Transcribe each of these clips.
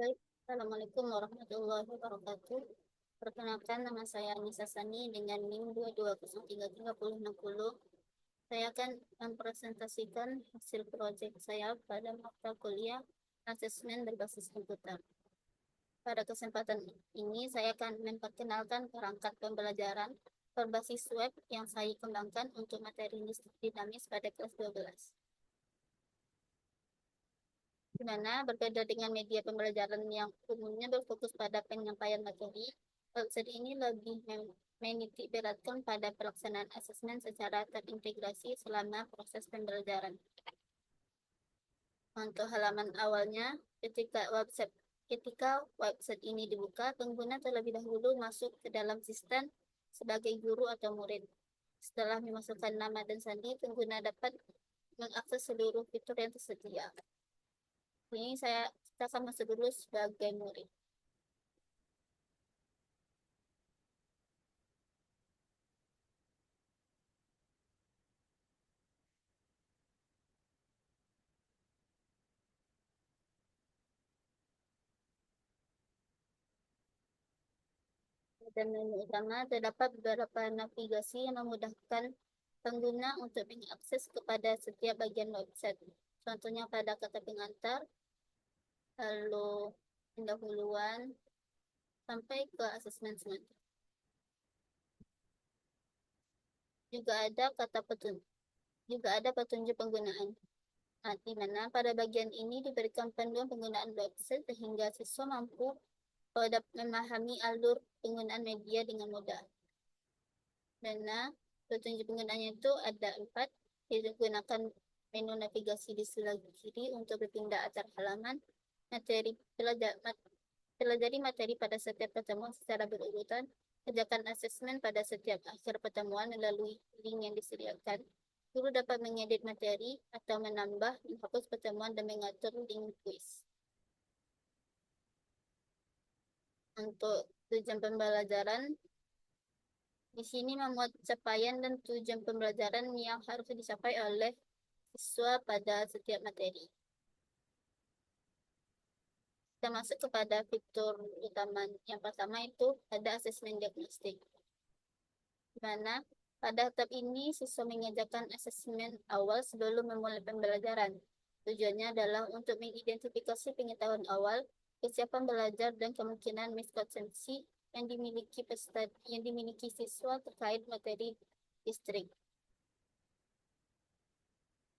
Baik, Assalamualaikum warahmatullahi wabarakatuh. Perkenalkan, nama saya Anissa Sani dengan NIM 22033060. Saya akan mempresentasikan hasil proyek saya pada mata kuliah asesmen berbasis komputer. Pada kesempatan ini, saya akan memperkenalkan perangkat pembelajaran berbasis web yang saya kembangkan untuk materi dinamis pada kelas 12. Di mana berbeda dengan media pembelajaran yang umumnya berfokus pada penyampaian materi, website ini lebih menitik beratkan pada pelaksanaan asesmen secara terintegrasi selama proses pembelajaran. Untuk halaman awalnya, ketika website ini dibuka, pengguna terlebih dahulu masuk ke dalam sistem sebagai guru atau murid. Setelah memasukkan nama dan sandi, pengguna dapat mengakses seluruh fitur yang tersedia. Ini kita akan masuk dulu sebagai murid. Dan menu utama terdapat beberapa navigasi yang memudahkan pengguna untuk mengakses kepada setiap bagian website. Contohnya pada kata pengantar, lalu pendahuluan, sampai ke asesmen selanjutnya. Juga ada juga ada petunjuk penggunaan. Di mana pada bagian ini diberikan panduan penggunaan website sehingga siswa mampu dapat memahami alur penggunaan media dengan mudah. Mana petunjuk penggunaannya itu ada 4, digunakan menu navigasi di sebelah kiri untuk berpindah antar halaman, pelajari materi pada setiap pertemuan secara berurutan, kerjakan asesmen pada setiap akhir pertemuan melalui link yang disediakan. Guru dapat mengedit materi atau menambah, menghapus pertemuan dan mengatur link quiz. Untuk tujuan pembelajaran, di sini memuat capaian dan tujuan pembelajaran yang harus dicapai oleh siswa pada setiap materi. Kita masuk kepada fitur utama. Yang pertama itu ada asesmen diagnostik. Di mana pada tahap ini siswa mengerjakan asesmen awal sebelum memulai pembelajaran. Tujuannya adalah untuk mengidentifikasi pengetahuan awal, kesiapan belajar, dan kemungkinan miskonsepsi yang dimiliki siswa terkait materi distrik.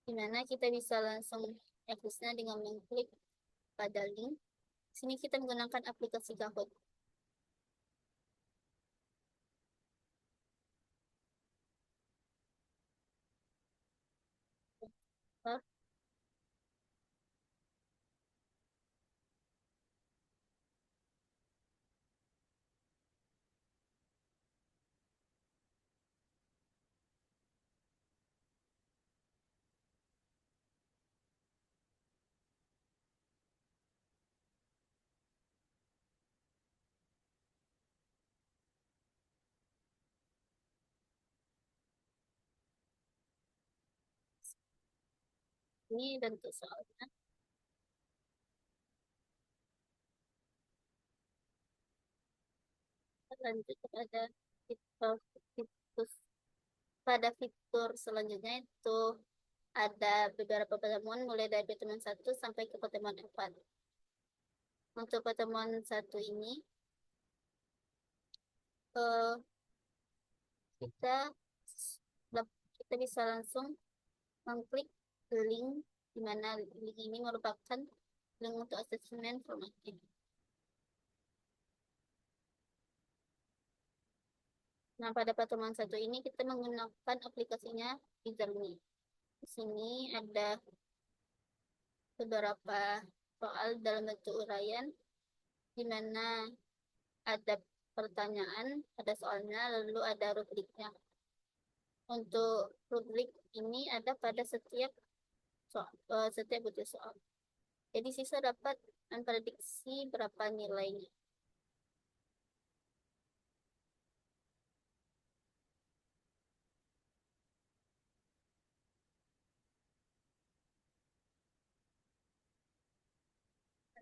Di mana kita bisa langsung aksesnya dengan mengklik pada link. Di sini kita menggunakan aplikasi Kahoot. Ini bentuk soalnya. Kita lanjut kepada fitur, fitur pada fitur selanjutnya itu ada beberapa pertemuan mulai dari pertemuan 1 sampai ke pertemuan 4. Untuk pertemuan 1 ini eh, kita kita bisa langsung mengklik link di mana link ini merupakan link untuk asesmen formatif. Nah, pada pertemuan 1 ini kita menggunakan aplikasinya Izermi. Di sini ada beberapa soal dalam bentuk uraian di mana ada pertanyaan, ada soalnya, lalu ada rubriknya. Untuk rubrik ini ada pada setiap butir soal. Jadi siswa dapat memprediksi berapa nilainya.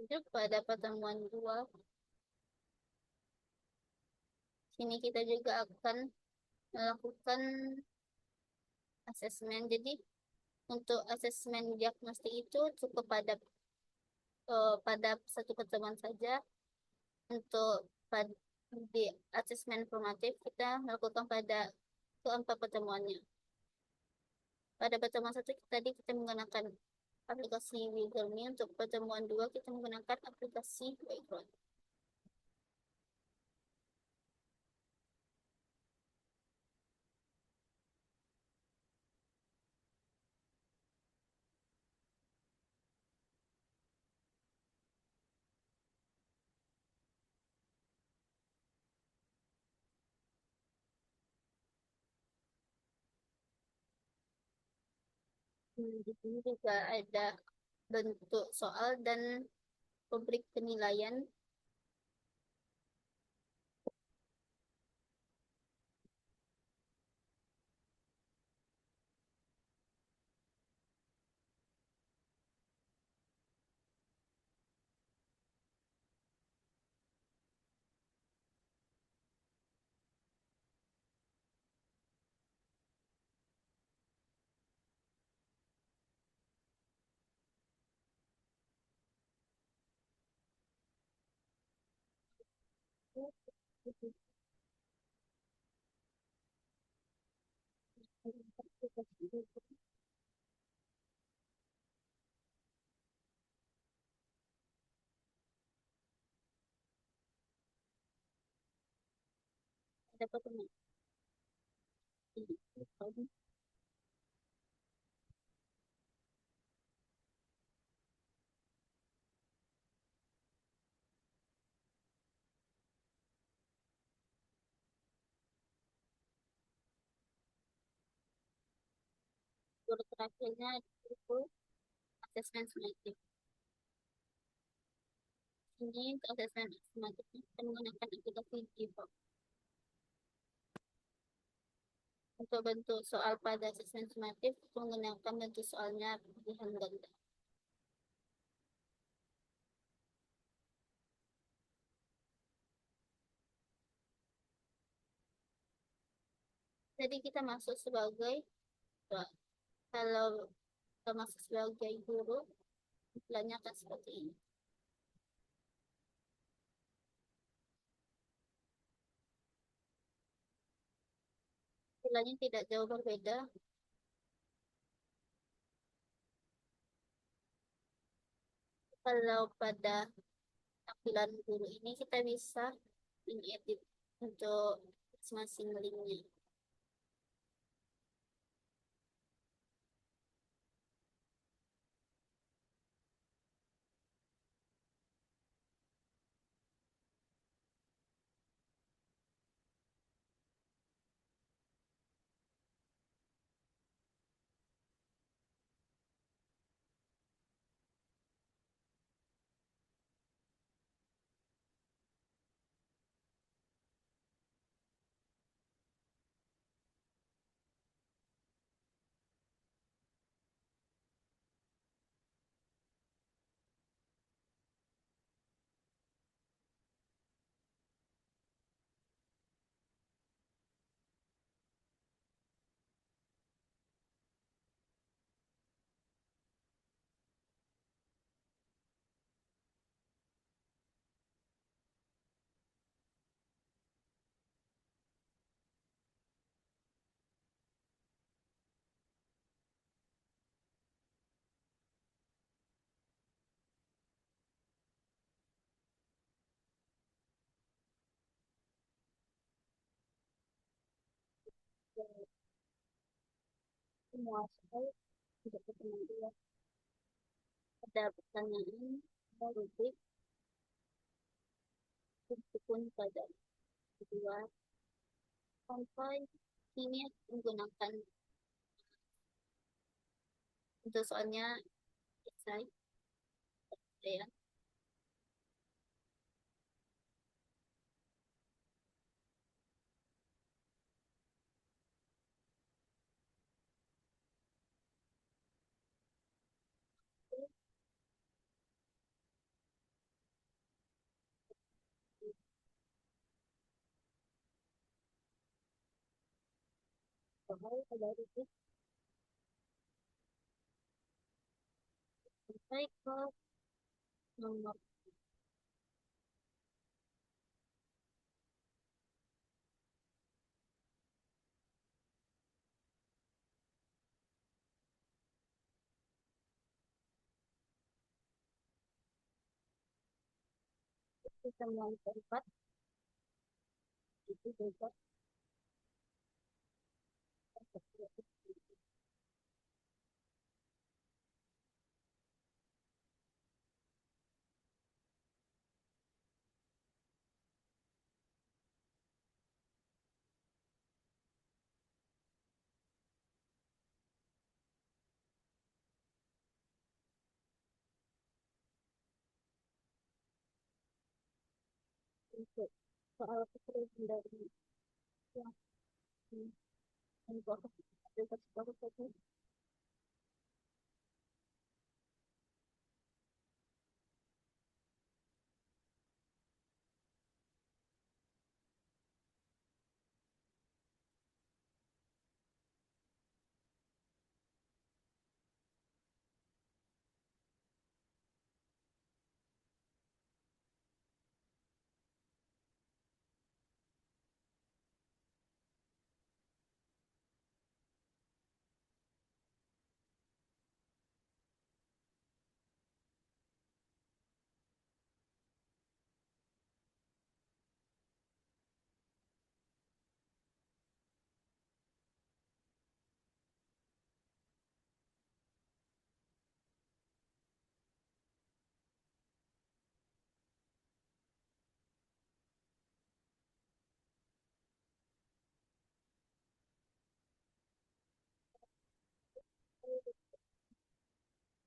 Lanjut pada pertemuan 2. Sini kita juga akan melakukan asesmen. Jadi untuk asesmen diagnostik itu cukup pada satu pertemuan saja. Untuk di asesmen formatif kita melakukan pada keempat pertemuannya. Pada pertemuan satu tadi kita menggunakan aplikasi Google Me. Untuk pertemuan 2 kita menggunakan aplikasi Background. Di sini juga ada bentuk soal dan rubrik penilaian. Ada pertemuan guru terakhirnya itu asesmen sumatif. Ini untuk asesmen sumatifnya kita menggunakan aplikasi Givo. Untuk bentuk soal pada asesmen sumatif menggunakan bentuk soalnya pilihan ganda. Jadi kita masuk sebagai kalau kita masuk sebagai guru, istilahnya akan seperti ini. Istilahnya tidak jauh berbeda. Kalau pada tampilan guru ini kita bisa mengedit untuk masing-masing linknya. Semua soal tidak berkenan dua. Ada pertanyaan, ada rubrik, meskipun pada kedua sampai ini menggunakan untuk soalnya selesai ya. Baik, Kak. Nomor pertemuan keempat itu juga untuk soal keseluruhan dari yang untuk aplikasi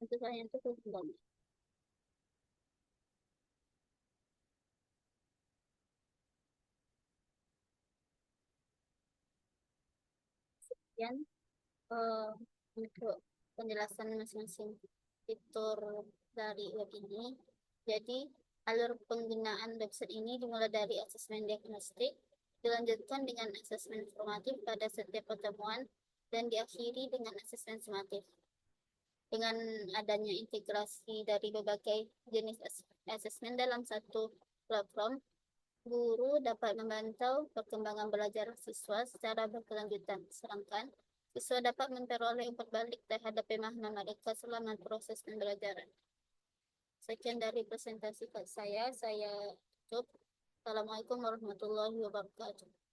untuk saya itu kembali. Kemudian untuk penjelasan masing-masing fitur dari web ini. Jadi, alur penggunaan website ini dimulai dari asesmen diagnostik, dilanjutkan dengan asesmen formatif pada setiap pertemuan, dan diakhiri dengan asesmen sumatif. Dengan adanya integrasi dari berbagai jenis asesmen dalam satu platform, guru dapat memantau perkembangan belajar siswa secara berkelanjutan, sedangkan siswa dapat memperoleh umpan balik terhadap pemahaman mereka selama proses pembelajaran. Sekian dari presentasi saya tutup. Assalamualaikum warahmatullahi wabarakatuh.